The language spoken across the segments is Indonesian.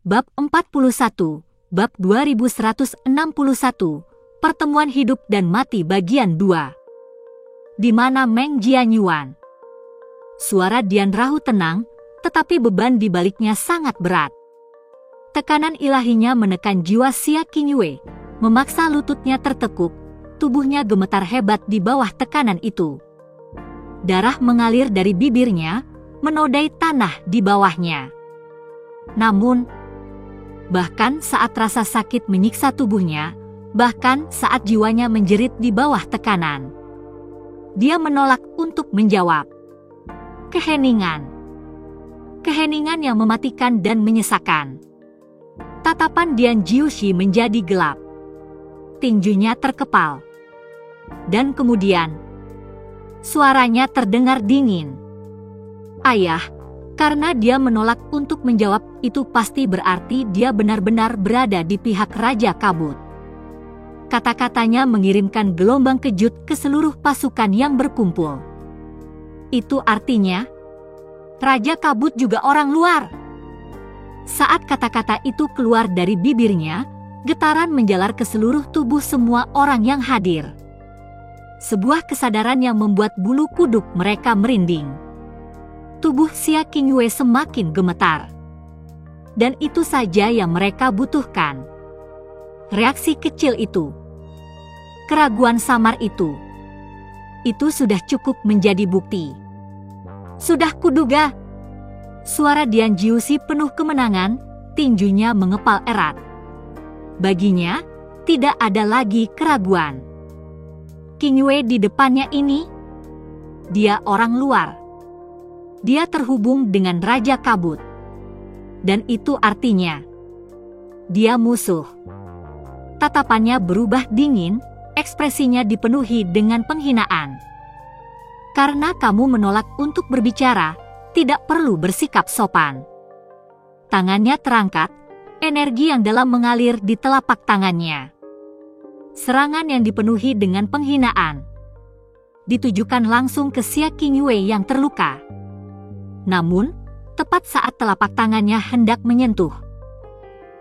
Bab 41, Bab 2161, Pertemuan Hidup dan Mati bagian 2. Di mana Meng Jianyuan? Suara Dian Rahu tenang, tetapi beban di baliknya sangat berat. Tekanan ilahinya menekan jiwa Xia Qingyue, memaksa lututnya tertekuk, tubuhnya gemetar hebat di bawah tekanan itu. Darah mengalir dari bibirnya, menodai tanah di bawahnya. Namun, bahkan saat rasa sakit menyiksa tubuhnya, bahkan saat jiwanya menjerit di bawah tekanan, dia menolak untuk menjawab. Keheningan. Keheningan yang mematikan dan menyesakan. Tatapan Dian Jiushi menjadi gelap. Tinjunya terkepal. Dan kemudian, suaranya terdengar dingin. Ayah, karena dia menolak untuk menjawab, itu pasti berarti dia benar-benar berada di pihak Raja Kabut. Kata-katanya mengirimkan gelombang kejut ke seluruh pasukan yang berkumpul. Itu artinya, Raja Kabut juga orang luar. Saat kata-kata itu keluar dari bibirnya, getaran menjalar ke seluruh tubuh semua orang yang hadir. Sebuah kesadaran yang membuat bulu kuduk mereka merinding. Tubuh Xia Qingyue semakin gemetar. Dan itu saja yang mereka butuhkan. Reaksi kecil itu. Keraguan samar itu. Itu sudah cukup menjadi bukti. Sudah kuduga. Suara Dian Jiushi penuh kemenangan, tinjunya mengepal erat. Baginya, tidak ada lagi keraguan. Qingyue di depannya ini, dia orang luar. Dia terhubung dengan Raja Kabut. Dan itu artinya, dia musuh. Tatapannya berubah dingin, ekspresinya dipenuhi dengan penghinaan. Karena kamu menolak untuk berbicara, tidak perlu bersikap sopan. Tangannya terangkat, energi yang dalam mengalir di telapak tangannya. Serangan yang dipenuhi dengan penghinaan ditujukan langsung ke Xia Qingyue yang terluka. Namun, tepat saat telapak tangannya hendak menyentuh,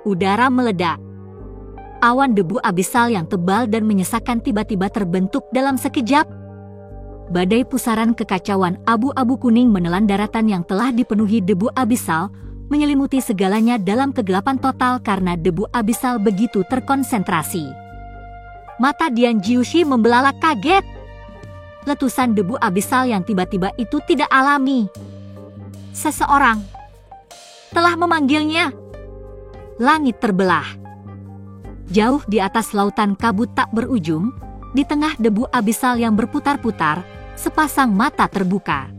udara meledak. Awan debu abisal yang tebal dan menyesakan tiba-tiba terbentuk dalam sekejap. Badai pusaran kekacauan abu-abu kuning menelan daratan yang telah dipenuhi debu abisal, menyelimuti segalanya dalam kegelapan total karena debu abisal begitu terkonsentrasi. Mata Dian Jiushi membelalak kaget. Letusan debu abisal yang tiba-tiba itu tidak alami. Seseorang telah memanggilnya. Langit terbelah. Jauh di atas lautan kabut tak berujung, di tengah debu abisal yang berputar-putar, sepasang mata terbuka.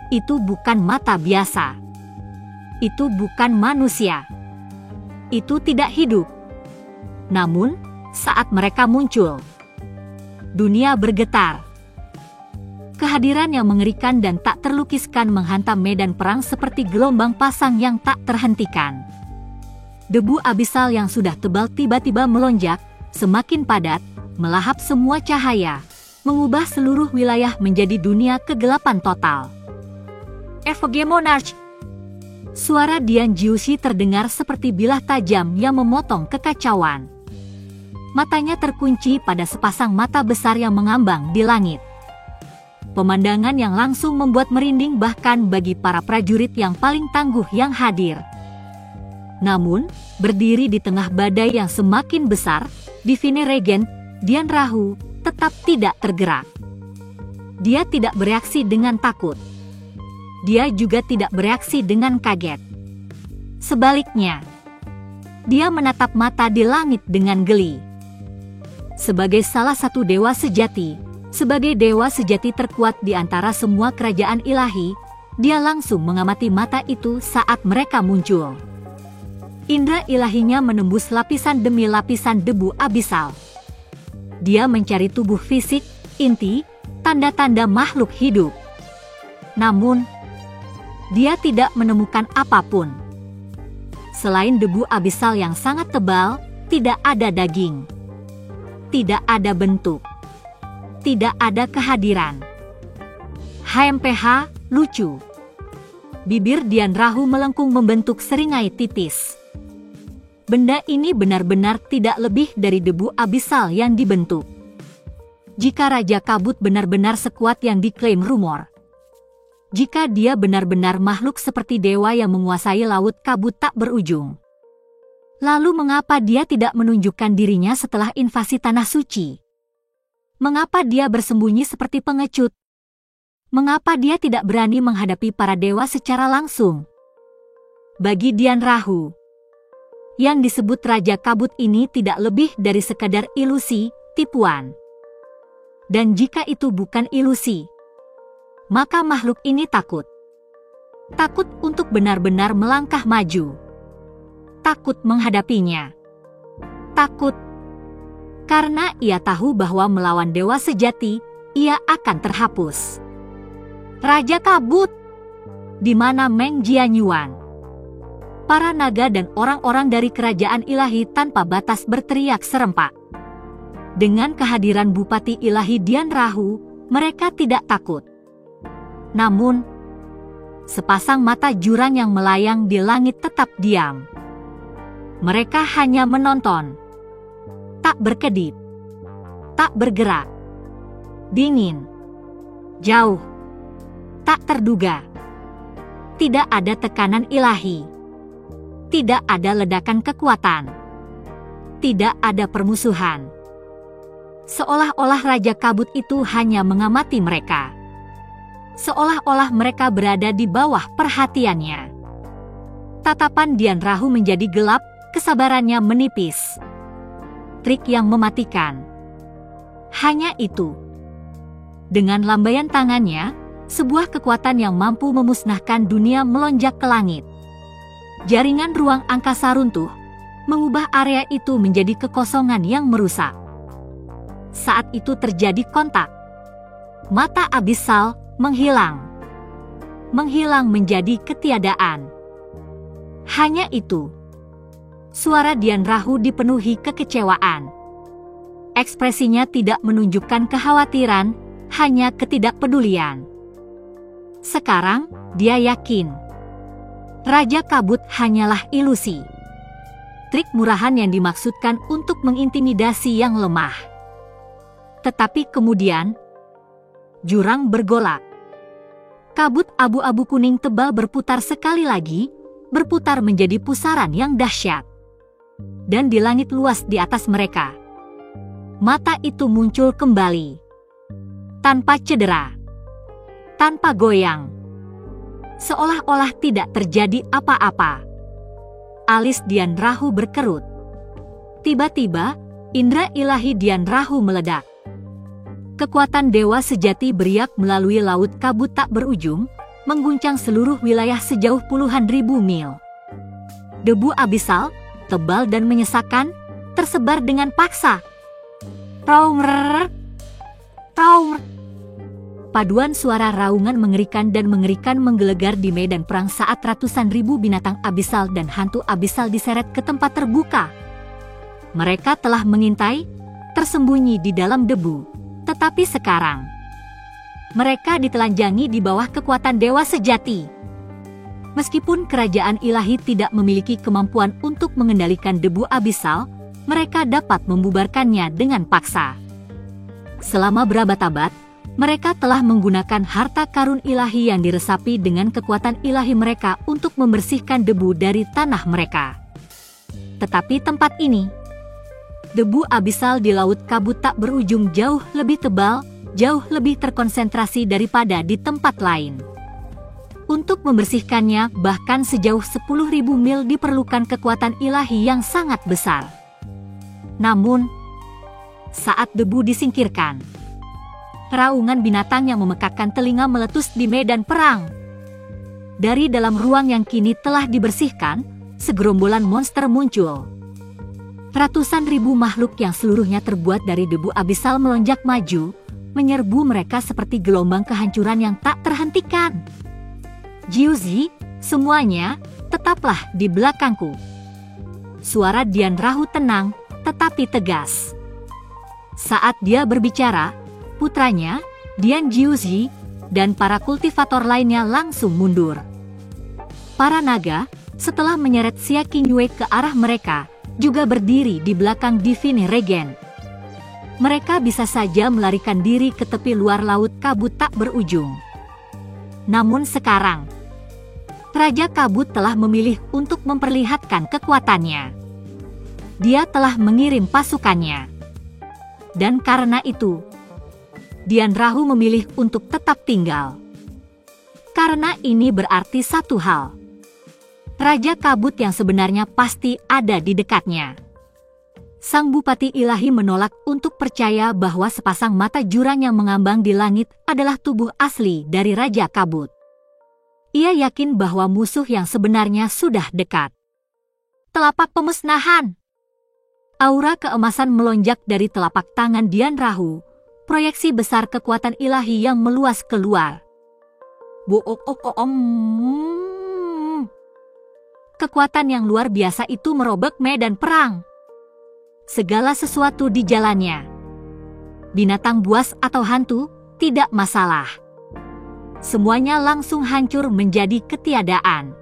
Itu bukan mata biasa. Itu bukan manusia. Itu tidak hidup. Namun, saat mereka muncul, dunia bergetar. Kehadiran yang mengerikan dan tak terlukiskan menghantam medan perang seperti gelombang pasang yang tak terhentikan. Debu abisal yang sudah tebal tiba-tiba melonjak, semakin padat, melahap semua cahaya, mengubah seluruh wilayah menjadi dunia kegelapan total. Evoge Monarch. Suara Dian Jiushi terdengar seperti bilah tajam yang memotong kekacauan. Matanya terkunci pada sepasang mata besar yang mengambang di langit. Pemandangan yang langsung membuat merinding bahkan bagi para prajurit yang paling tangguh yang hadir. Namun, berdiri di tengah badai yang semakin besar, Divine Regent Dian Rahu tetap tidak tergerak. Dia tidak bereaksi dengan takut. Dia juga tidak bereaksi dengan kaget. Sebaliknya, dia menatap mata di langit dengan geli. Sebagai salah satu dewa sejati, sebagai dewa sejati terkuat di antara semua kerajaan ilahi, dia langsung mengamati mata itu saat mereka muncul. Indra ilahinya menembus lapisan demi lapisan debu abisal. Dia mencari tubuh fisik, inti, tanda-tanda makhluk hidup. Namun, dia tidak menemukan apapun. Selain debu abisal yang sangat tebal, tidak ada daging. Tidak ada bentuk. Tidak ada kehadiran. HMPH, lucu. Bibir Dian Rahu melengkung membentuk seringai tipis. Benda ini benar-benar tidak lebih dari debu abisal yang dibentuk. Jika Raja Kabut benar-benar sekuat yang diklaim rumor, jika dia benar-benar makhluk seperti dewa yang menguasai laut kabut tak berujung, lalu mengapa dia tidak menunjukkan dirinya setelah invasi Tanah Suci? Mengapa dia bersembunyi seperti pengecut? Mengapa dia tidak berani menghadapi para dewa secara langsung? Bagi Dian Rahu, yang disebut Raja Kabut ini tidak lebih dari sekadar ilusi, tipuan. Dan jika itu bukan ilusi, maka makhluk ini takut. Takut untuk benar-benar melangkah maju. Takut menghadapinya. Takut karena ia tahu bahwa melawan dewa sejati, ia akan terhapus. Raja Kabut, di mana Meng Jianyuan? Para naga dan orang-orang dari kerajaan ilahi tanpa batas berteriak serempak. Dengan kehadiran Bupati Ilahi Dian Rahu, mereka tidak takut. Namun, sepasang mata jurang yang melayang di langit tetap diam. Mereka hanya menonton. Tak berkedip. Tak bergerak. Dingin. Jauh. Tak terduga. Tidak ada tekanan ilahi. Tidak ada ledakan kekuatan. Tidak ada permusuhan. Seolah-olah Raja Kabut itu hanya mengamati mereka. Seolah-olah mereka berada di bawah perhatiannya. Tatapan Dian Rahu menjadi gelap, kesabarannya menipis. Trik yang mematikan. Hanya itu. Dengan lambaian tangannya, sebuah kekuatan yang mampu memusnahkan dunia melonjak ke langit. Jaringan ruang angkasa runtuh, mengubah area itu menjadi kekosongan yang merusak. Saat itu terjadi kontak. Mata abisal menghilang. Menghilang menjadi ketiadaan. Hanya itu. Suara Dian Rahu dipenuhi kekecewaan. Ekspresinya tidak menunjukkan kekhawatiran, hanya ketidakpedulian. Sekarang, dia yakin. Raja Kabut hanyalah ilusi. Trik murahan yang dimaksudkan untuk mengintimidasi yang lemah. Tetapi kemudian, jurang bergolak. Kabut abu-abu kuning tebal berputar sekali lagi, berputar menjadi pusaran yang dahsyat. Dan di langit luas di atas mereka, mata itu muncul kembali. Tanpa cedera. Tanpa goyang. Seolah-olah tidak terjadi apa-apa. Alis Dian Rahu berkerut. Tiba-tiba, indera ilahi Dian Rahu meledak. Kekuatan dewa sejati beriak melalui laut kabut tak berujung, mengguncang seluruh wilayah sejauh puluhan ribu mil. Debu abisal, tebal dan menyesakkan, tersebar dengan paksa. Raung. Paduan suara raungan mengerikan dan mengerikan menggelegar di medan perang saat ratusan ribu binatang abisal dan hantu abisal diseret ke tempat terbuka. Mereka telah mengintai, tersembunyi di dalam debu, tetapi sekarang mereka ditelanjangi di bawah kekuatan dewa sejati. Meskipun kerajaan ilahi tidak memiliki kemampuan untuk mengendalikan debu abisal, mereka dapat membubarkannya dengan paksa. Selama berabad-abad, mereka telah menggunakan harta karun ilahi yang diresapi dengan kekuatan ilahi mereka untuk membersihkan debu dari tanah mereka. Tetapi tempat ini, debu abisal di laut kabut tak berujung jauh lebih tebal, jauh lebih terkonsentrasi daripada di tempat lain. Untuk membersihkannya bahkan sejauh 10.000 mil diperlukan kekuatan ilahi yang sangat besar. Namun, saat debu disingkirkan, raungan binatang yang memekakkan telinga meletus di medan perang. Dari dalam ruang yang kini telah dibersihkan, segerombolan monster muncul. Ratusan ribu makhluk yang seluruhnya terbuat dari debu abisal melonjak maju, menyerbu mereka seperti gelombang kehancuran yang tak terhentikan. Jiuzi, semuanya, tetaplah di belakangku. Suara Dian Rahu tenang, tetapi tegas. Saat dia berbicara, putranya, Dian Jiuzi, dan para kultivator lainnya langsung mundur. Para naga, setelah menyeret Xia Qingyue ke arah mereka, juga berdiri di belakang Divine Regen. Mereka bisa saja melarikan diri ke tepi luar laut kabut tak berujung. Namun sekarang, Raja Kabut telah memilih untuk memperlihatkan kekuatannya. Dia telah mengirim pasukannya. Dan karena itu, Dian Rahu memilih untuk tetap tinggal. Karena ini berarti satu hal. Raja Kabut yang sebenarnya pasti ada di dekatnya. Sang Bupati Ilahi menolak untuk percaya bahwa sepasang mata jurang yang mengambang di langit adalah tubuh asli dari Raja Kabut. Ia yakin bahwa musuh yang sebenarnya sudah dekat. Telapak pemusnahan. Aura keemasan melonjak dari telapak tangan Dian Rahu, proyeksi besar kekuatan ilahi yang meluas keluar. Kekuatan yang luar biasa itu merobek medan perang. Segala sesuatu di jalannya. Binatang buas atau hantu, tidak masalah. Semuanya langsung hancur menjadi ketiadaan.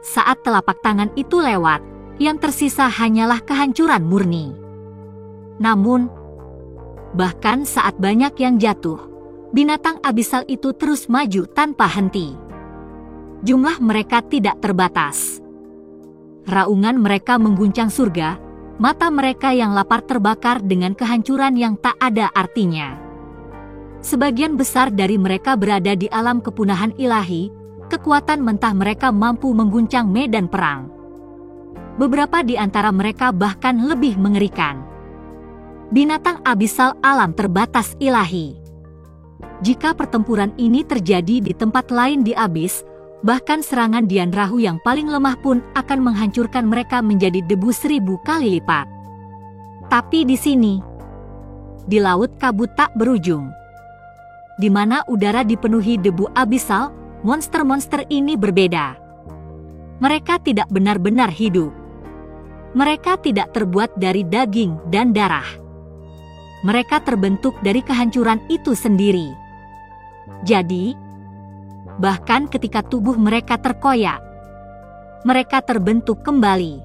Saat telapak tangan itu lewat, yang tersisa hanyalah kehancuran murni. Namun, bahkan saat banyak yang jatuh, binatang abisal itu terus maju tanpa henti. Jumlah mereka tidak terbatas. Raungan mereka mengguncang surga. Mata mereka yang lapar terbakar dengan kehancuran yang tak ada artinya. Sebagian besar dari mereka berada di alam kepunahan ilahi, kekuatan mentah mereka mampu mengguncang medan perang. Beberapa di antara mereka bahkan lebih mengerikan. Binatang abisal alam terbatas ilahi. Jika pertempuran ini terjadi di tempat lain di abis, bahkan serangan Dian Rahu yang paling lemah pun akan menghancurkan mereka menjadi debu 1000 kali lipat. Tapi di sini, di laut kabut tak berujung, di mana udara dipenuhi debu abisal, monster-monster ini berbeda. Mereka tidak benar-benar hidup. Mereka tidak terbuat dari daging dan darah. Mereka terbentuk dari kehancuran itu sendiri. Jadi, bahkan ketika tubuh mereka terkoyak, mereka terbentuk kembali.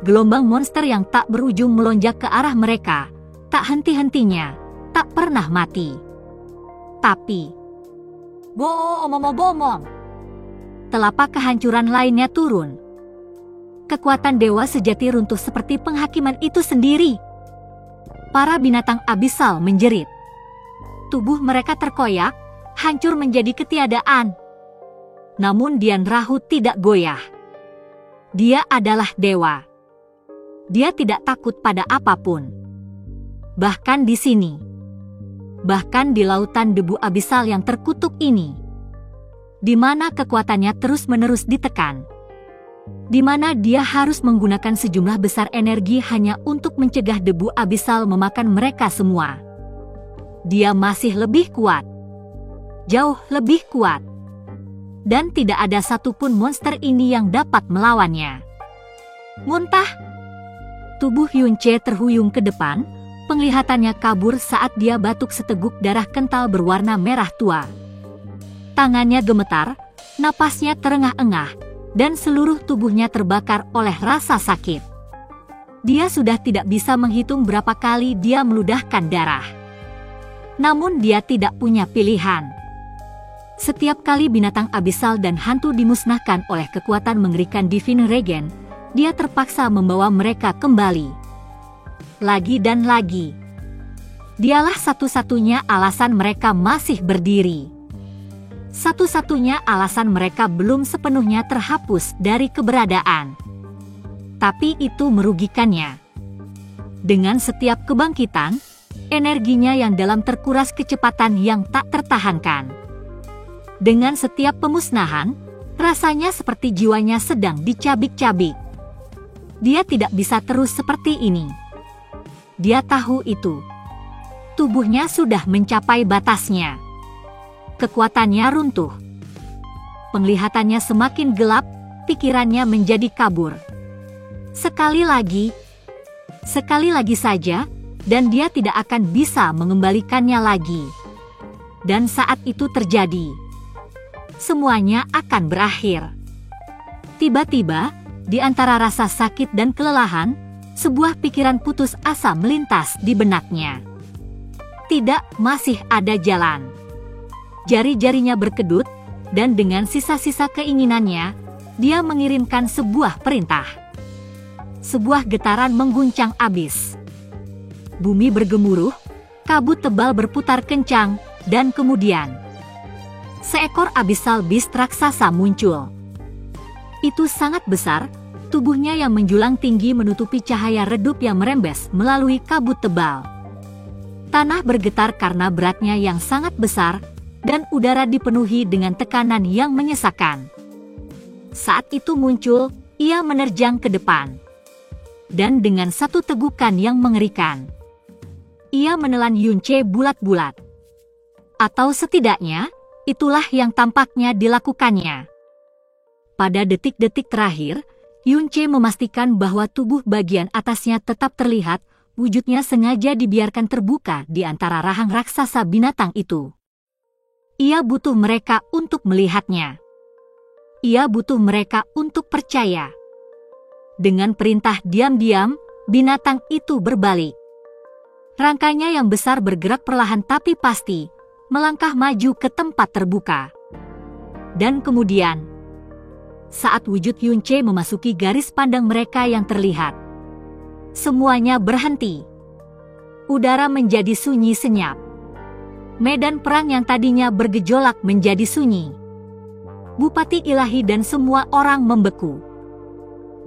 Gelombang monster yang tak berujung melonjak ke arah mereka, tak henti-hentinya, tak pernah mati. Tapi, telapak kehancuran lainnya turun. Kekuatan dewa sejati runtuh seperti penghakiman itu sendiri. Para binatang abisal menjerit. Tubuh mereka terkoyak, hancur menjadi ketiadaan. Namun Dian Rahu tidak goyah. Dia adalah dewa. Dia tidak takut pada apapun. Bahkan di sini. Bahkan di lautan debu abisal yang terkutuk ini. Di mana kekuatannya terus-menerus ditekan. Di mana dia harus menggunakan sejumlah besar energi hanya untuk mencegah debu abisal memakan mereka semua. Dia masih lebih kuat. Jauh lebih kuat. Dan tidak ada satupun monster ini yang dapat melawannya. Muntah. Tubuh Yunce terhuyung ke depan, penglihatannya kabur saat dia batuk seteguk darah kental berwarna merah tua. Tangannya gemetar, napasnya terengah-engah, dan seluruh tubuhnya terbakar oleh rasa sakit. Dia sudah tidak bisa menghitung berapa kali dia meludahkan darah. Namun dia tidak punya pilihan. Setiap kali binatang abisal dan hantu dimusnahkan oleh kekuatan mengerikan Divine Regen, dia terpaksa membawa mereka kembali. Lagi dan lagi. Dialah satu-satunya alasan mereka masih berdiri. Satu-satunya alasan mereka belum sepenuhnya terhapus dari keberadaan. Tapi itu merugikannya. Dengan setiap kebangkitan, energinya yang dalam terkuras kecepatan yang tak tertahankan. Dengan setiap pemusnahan, rasanya seperti jiwanya sedang dicabik-cabik. Dia tidak bisa terus seperti ini. Dia tahu itu. Tubuhnya sudah mencapai batasnya. Kekuatannya runtuh. Penglihatannya semakin gelap, pikirannya menjadi kabur. Sekali lagi saja, dan dia tidak akan bisa mengembalikannya lagi. Dan saat itu terjadi, semuanya akan berakhir. Tiba-tiba, Di antara rasa sakit dan kelelahan, sebuah pikiran putus asa melintas di benaknya. Tidak, masih ada jalan. Jari-jarinya berkedut, dan dengan sisa-sisa keinginannya, dia mengirimkan sebuah perintah. Sebuah getaran mengguncang abis. Bumi bergemuruh, kabut tebal berputar kencang, dan kemudian seekor abyssal beast raksasa muncul. Itu sangat besar, tubuhnya yang menjulang tinggi menutupi cahaya redup yang merembes melalui kabut tebal. Tanah bergetar karena beratnya yang sangat besar, dan udara dipenuhi dengan tekanan yang menyesakkan. Saat itu muncul, ia menerjang ke depan. Dan dengan satu tegukan yang mengerikan, ia menelan Yunce bulat-bulat. Atau setidaknya, itulah yang tampaknya dilakukannya. Pada detik-detik terakhir, Yunce memastikan bahwa tubuh bagian atasnya tetap terlihat, wujudnya sengaja dibiarkan terbuka di antara rahang raksasa binatang itu. Ia butuh mereka untuk melihatnya. Ia butuh mereka untuk percaya. Dengan perintah diam-diam, binatang itu berbalik. Rangkanya yang besar bergerak perlahan tapi pasti, melangkah maju ke tempat terbuka. Dan kemudian, saat wujud Yunce memasuki garis pandang mereka yang terlihat, semuanya berhenti. Udara menjadi sunyi senyap. Medan perang yang tadinya bergejolak menjadi sunyi. Bupati ilahi dan semua orang membeku.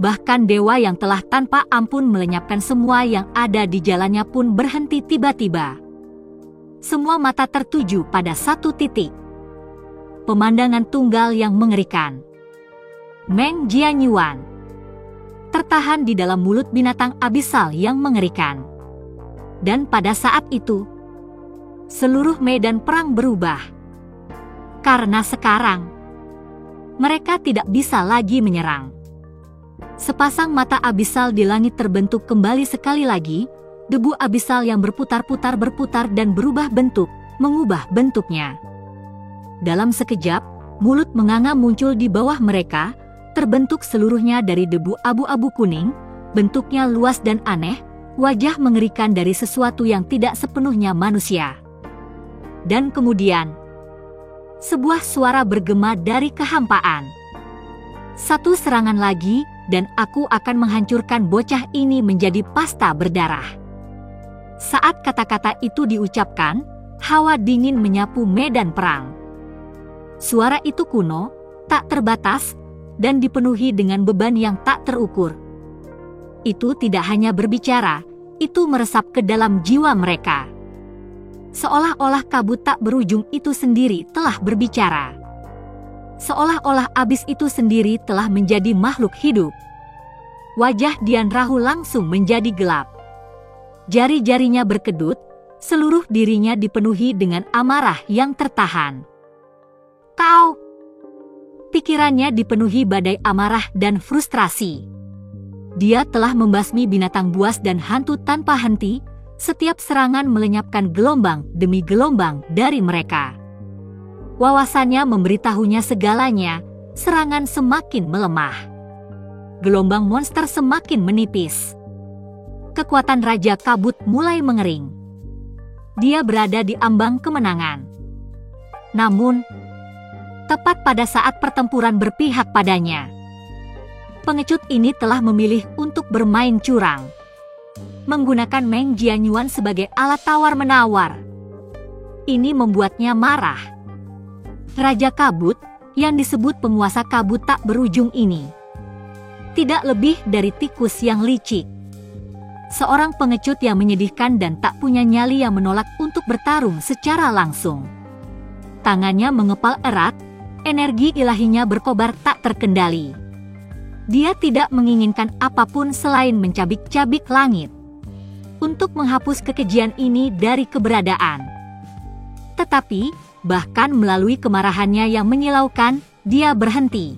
Bahkan dewa yang telah tanpa ampun melenyapkan semua yang ada di jalannya pun berhenti tiba-tiba. Semua mata tertuju pada satu titik. Pemandangan tunggal yang mengerikan. Meng Jianyuan tertahan di dalam mulut binatang abisal yang mengerikan. Dan pada saat itu, seluruh medan perang berubah. Karena sekarang, mereka tidak bisa lagi menyerang. Sepasang mata abisal di langit terbentuk kembali sekali lagi, debu abisal yang berputar-putar berputar dan berubah bentuk, mengubah bentuknya. Dalam sekejap, mulut menganga muncul di bawah mereka, terbentuk seluruhnya dari debu abu-abu kuning, bentuknya luas dan aneh, wajah mengerikan dari sesuatu yang tidak sepenuhnya manusia. Dan kemudian, sebuah suara bergema dari kehampaan. Satu serangan lagi, dan aku akan menghancurkan bocah ini menjadi pasta berdarah. Saat kata-kata itu diucapkan, hawa dingin menyapu medan perang. Suara itu kuno, tak terbatas, dan dipenuhi dengan beban yang tak terukur. Itu tidak hanya berbicara, itu meresap ke dalam jiwa mereka. Seolah-olah kabut tak berujung itu sendiri telah berbicara. Seolah-olah abis itu sendiri telah menjadi makhluk hidup. Wajah Dian Rahu langsung menjadi gelap. Jari-jarinya berkedut, seluruh dirinya dipenuhi dengan amarah yang tertahan. Kau! Pikirannya dipenuhi badai amarah dan frustrasi. Dia telah membasmi binatang buas dan hantu tanpa henti, setiap serangan melenyapkan gelombang demi gelombang dari mereka. Wawasannya memberitahunya segalanya, serangan semakin melemah. Gelombang monster semakin menipis. Kekuatan Raja Kabut mulai mengering. Dia berada di ambang kemenangan. Namun, tepat pada saat pertempuran berpihak padanya, pengecut ini telah memilih untuk bermain curang. Menggunakan Meng Jianyuan sebagai alat tawar-menawar. Ini membuatnya marah. Raja Kabut, yang disebut penguasa kabut tak berujung ini, tidak lebih dari tikus yang licik. Seorang pengecut yang menyedihkan dan tak punya nyali yang menolak untuk bertarung secara langsung. Tangannya mengepal erat, energi ilahinya berkobar tak terkendali. Dia tidak menginginkan apapun selain mencabik-cabik langit untuk menghapus kekejian ini dari keberadaan. Tetapi, bahkan melalui kemarahannya yang menyilaukan, dia berhenti.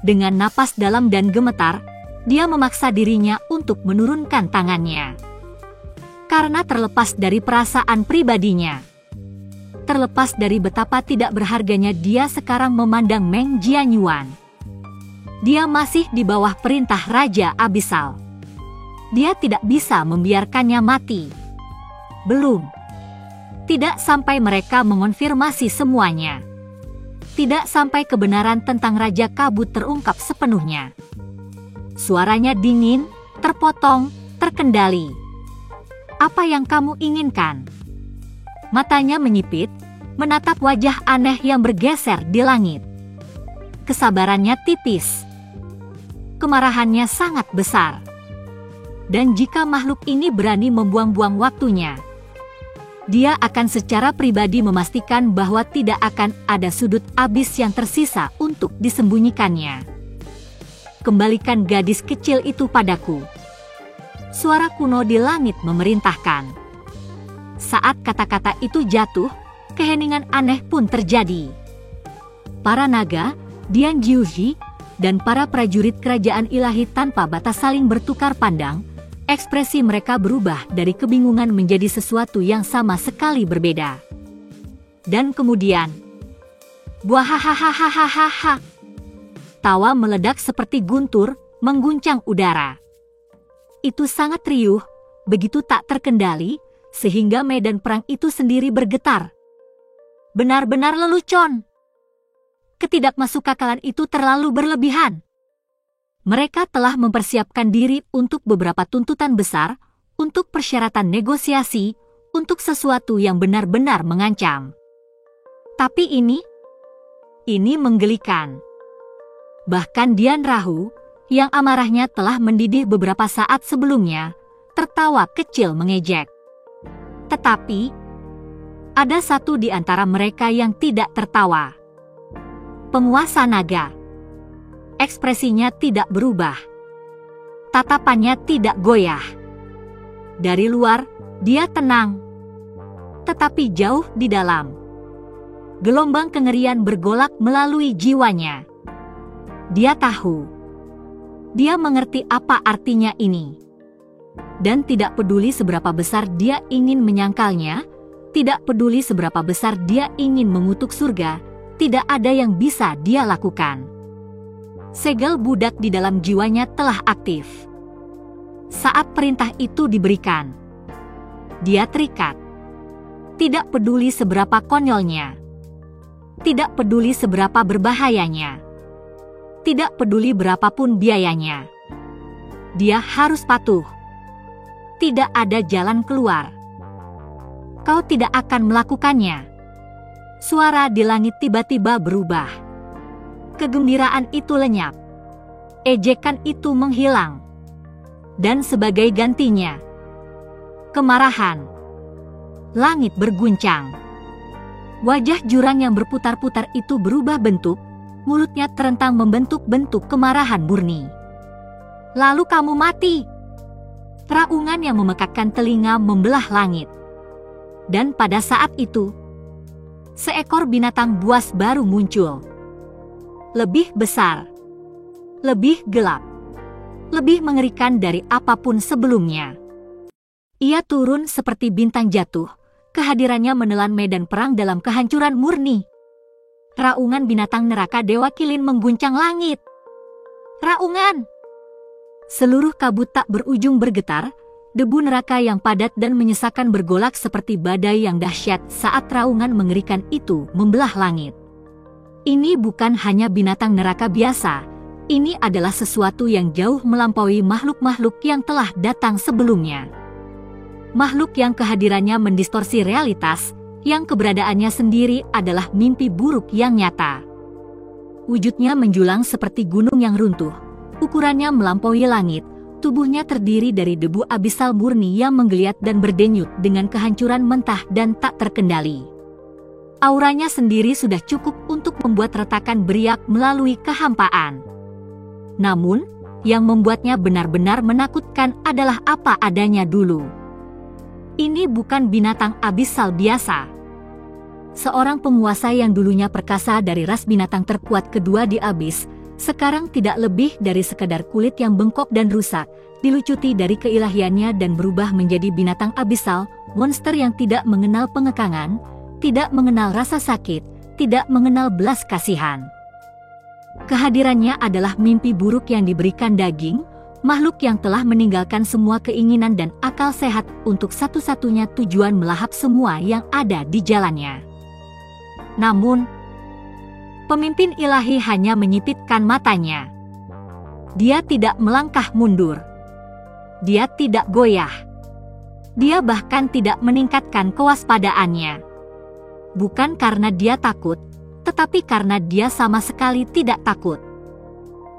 Dengan napas dalam dan gemetar, dia memaksa dirinya untuk menurunkan tangannya. Karena terlepas dari perasaan pribadinya, terlepas dari betapa tidak berharganya dia sekarang memandang Meng Jianyuan, Dia masih di bawah perintah Raja Abyssal. Dia tidak bisa membiarkannya mati. Belum. Tidak sampai mereka mengonfirmasi semuanya. Tidak sampai kebenaran tentang Raja Kabut terungkap sepenuhnya. Suaranya dingin, terpotong, terkendali. Apa yang kamu inginkan? Matanya menyipit, menatap wajah aneh yang bergeser di langit. Kesabarannya tipis. Kemarahannya sangat besar. Dan jika makhluk ini berani membuang-buang waktunya, dia akan secara pribadi memastikan bahwa tidak akan ada sudut abis yang tersisa untuk disembunyikannya. Kembalikan gadis kecil itu padaku. Suara kuno di langit memerintahkan. Saat kata-kata itu jatuh, keheningan aneh pun terjadi. Para naga, Dian Jiuji, dan para prajurit kerajaan ilahi tanpa batas saling bertukar pandang. Ekspresi mereka berubah dari kebingungan menjadi sesuatu yang sama sekali berbeda. Dan kemudian, buahahahahahaha. Tawa meledak seperti guntur, mengguncang udara. Itu sangat riuh, begitu tak terkendali, sehingga medan perang itu sendiri bergetar. Benar-benar lelucon. Ketidakmasukakalan itu terlalu berlebihan. Mereka telah mempersiapkan diri untuk beberapa tuntutan besar, untuk persyaratan negosiasi, untuk sesuatu yang benar-benar mengancam. Tapi ini menggelikan. Bahkan Dian Rahu, yang amarahnya telah mendidih beberapa saat sebelumnya, tertawa kecil mengejek. Tetapi, ada satu di antara mereka yang tidak tertawa. Penguasa naga. Ekspresinya tidak berubah. Tatapannya tidak goyah. Dari luar, dia tenang. Tetapi jauh di dalam, gelombang kengerian bergolak melalui jiwanya. Dia tahu. Dia mengerti apa artinya ini. Dan tidak peduli seberapa besar dia ingin menyangkalnya, tidak peduli seberapa besar dia ingin mengutuk surga, tidak ada yang bisa dia lakukan. Segel budak di dalam jiwanya telah aktif. Saat perintah itu diberikan, dia terikat. Tidak peduli seberapa konyolnya. Tidak peduli seberapa berbahayanya. Tidak peduli berapapun biayanya. Dia harus patuh. Tidak ada jalan keluar. Kau tidak akan melakukannya. Suara di langit tiba-tiba berubah. Kegembiraan itu lenyap. Ejekan itu menghilang. Dan sebagai gantinya, kemarahan. Langit berguncang. Wajah jurang yang berputar-putar itu berubah bentuk, mulutnya terentang membentuk bentuk kemarahan murni. Lalu kamu mati. Raungan yang memekakkan telinga membelah langit. Dan pada saat itu, seekor binatang buas baru muncul. Lebih besar, lebih gelap, lebih mengerikan dari apapun sebelumnya. Ia turun seperti bintang jatuh, kehadirannya menelan medan perang dalam kehancuran murni. Raungan binatang neraka Dewa Kilin mengguncang langit. Raungan! Seluruh kabut tak berujung bergetar, debu neraka yang padat dan menyesakan bergolak seperti badai yang dahsyat saat raungan mengerikan itu membelah langit. Ini bukan hanya binatang neraka biasa, ini adalah sesuatu yang jauh melampaui makhluk-makhluk yang telah datang sebelumnya. Makhluk yang kehadirannya mendistorsi realitas, yang keberadaannya sendiri adalah mimpi buruk yang nyata. Wujudnya menjulang seperti gunung yang runtuh, ukurannya melampaui langit, tubuhnya terdiri dari debu abisal murni yang menggeliat dan berdenyut dengan kehancuran mentah dan tak terkendali. Auranya sendiri sudah cukup untuk membuat retakan beriak melalui kehampaan. Namun, yang membuatnya benar-benar menakutkan adalah apa adanya dulu. Ini bukan binatang abisal biasa. Seorang penguasa yang dulunya perkasa dari ras binatang terkuat kedua di abis, sekarang tidak lebih dari sekadar kulit yang bengkok dan rusak, dilucuti dari keilahiannya dan berubah menjadi binatang abisal, monster yang tidak mengenal pengekangan, tidak mengenal rasa sakit, tidak mengenal belas kasihan. Kehadirannya adalah mimpi buruk yang diberikan daging, makhluk yang telah meninggalkan semua keinginan dan akal sehat untuk satu-satunya tujuan melahap semua yang ada di jalannya. Namun, pemimpin ilahi hanya menyipitkan matanya. Dia tidak melangkah mundur. Dia tidak goyah. Dia bahkan tidak meningkatkan kewaspadaannya. Bukan karena dia takut, tetapi karena dia sama sekali tidak takut.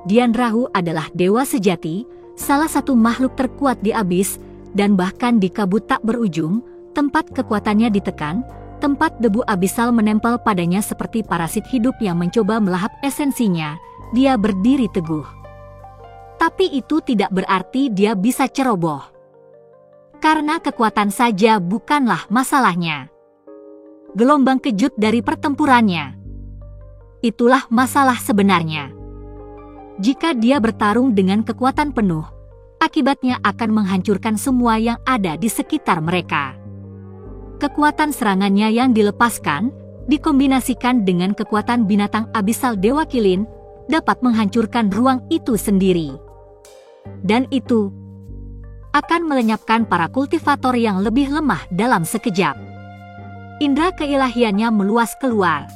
Dian Rahu adalah dewa sejati, salah satu makhluk terkuat di abis, dan bahkan di kabut tak berujung, tempat kekuatannya ditekan, tempat debu abisal menempel padanya seperti parasit hidup yang mencoba melahap esensinya, dia berdiri teguh. Tapi itu tidak berarti dia bisa ceroboh. Karena kekuatan saja bukanlah masalahnya. Gelombang kejut dari pertempurannya. Itulah masalah sebenarnya. Jika dia bertarung dengan kekuatan penuh, akibatnya akan menghancurkan semua yang ada di sekitar mereka. Kekuatan serangannya yang dilepaskan, dikombinasikan dengan kekuatan binatang abisal Dewa Kilin, dapat menghancurkan ruang itu sendiri. Dan itu akan melenyapkan para kultivator yang lebih lemah dalam sekejap. Indra keilahiannya meluas keluar.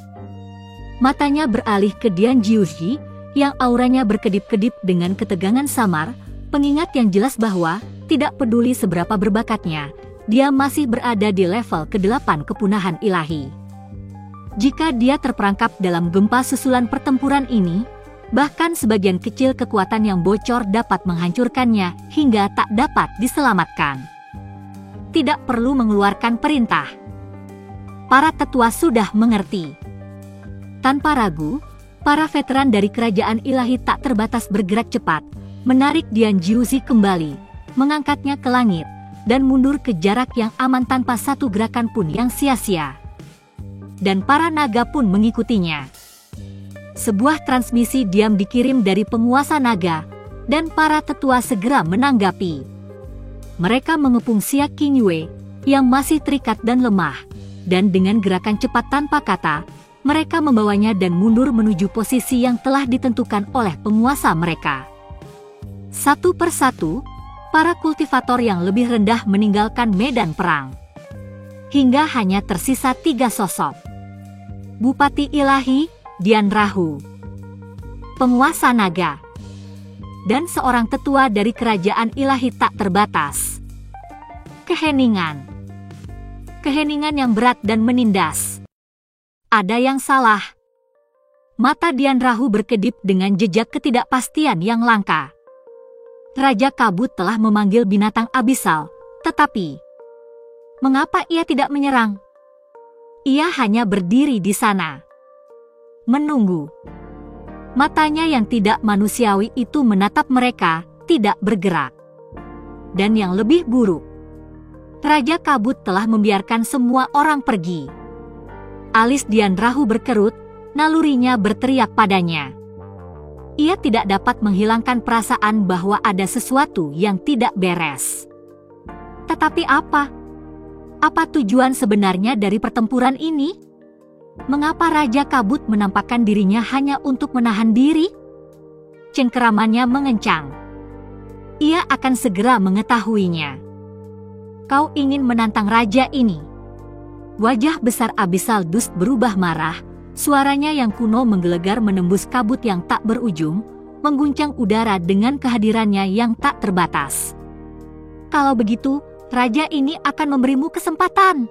Matanya beralih ke Dian Jiuji, yang auranya berkedip-kedip dengan ketegangan samar, pengingat yang jelas bahwa, tidak peduli seberapa berbakatnya, dia masih berada di level ke-8 kepunahan ilahi. Jika dia terperangkap dalam gempa susulan pertempuran ini, bahkan sebagian kecil kekuatan yang bocor dapat menghancurkannya hingga tak dapat diselamatkan. Tidak perlu mengeluarkan perintah. Para tetua sudah mengerti. Tanpa ragu, para veteran dari kerajaan ilahi tak terbatas bergerak cepat, menarik Dian Jiuzi kembali, mengangkatnya ke langit, dan mundur ke jarak yang aman tanpa satu gerakan pun yang sia-sia. Dan para naga pun mengikutinya. Sebuah transmisi diam dikirim dari penguasa naga, dan para tetua segera menanggapi. Mereka mengepung Xia Qingyue, yang masih terikat dan lemah, dan dengan gerakan cepat tanpa kata, mereka membawanya dan mundur menuju posisi yang telah ditentukan oleh penguasa mereka. Satu persatu, para kultivator yang lebih rendah meninggalkan medan perang. Hingga hanya tersisa 3 sosok. Bupati Ilahi, Dian Rahu, penguasa naga, dan seorang tetua dari kerajaan ilahi tak terbatas. Keheningan. Keheningan yang berat dan menindas. Ada yang salah. Mata Dian Rahu berkedip dengan jejak ketidakpastian yang langka. Raja Kabut telah memanggil binatang abisal, tetapi mengapa ia tidak menyerang? Ia hanya berdiri di sana, menunggu. Matanya yang tidak manusiawi itu menatap mereka, tidak bergerak. Dan yang lebih buruk, Raja Kabut telah membiarkan semua orang pergi. Alis Dian Rahu berkerut, nalurinya berteriak padanya. Ia tidak dapat menghilangkan perasaan bahwa ada sesuatu yang tidak beres. Tetapi apa? Apa tujuan sebenarnya dari pertempuran ini? Mengapa Raja Kabut menampakkan dirinya hanya untuk menahan diri? Cengkeramannya mengencang. Ia akan segera mengetahuinya. Kau ingin menantang raja ini? Wajah besar Abisal Dust berubah marah, suaranya yang kuno menggelegar menembus kabut yang tak berujung, mengguncang udara dengan kehadirannya yang tak terbatas. Kalau begitu, raja ini akan memberimu kesempatan.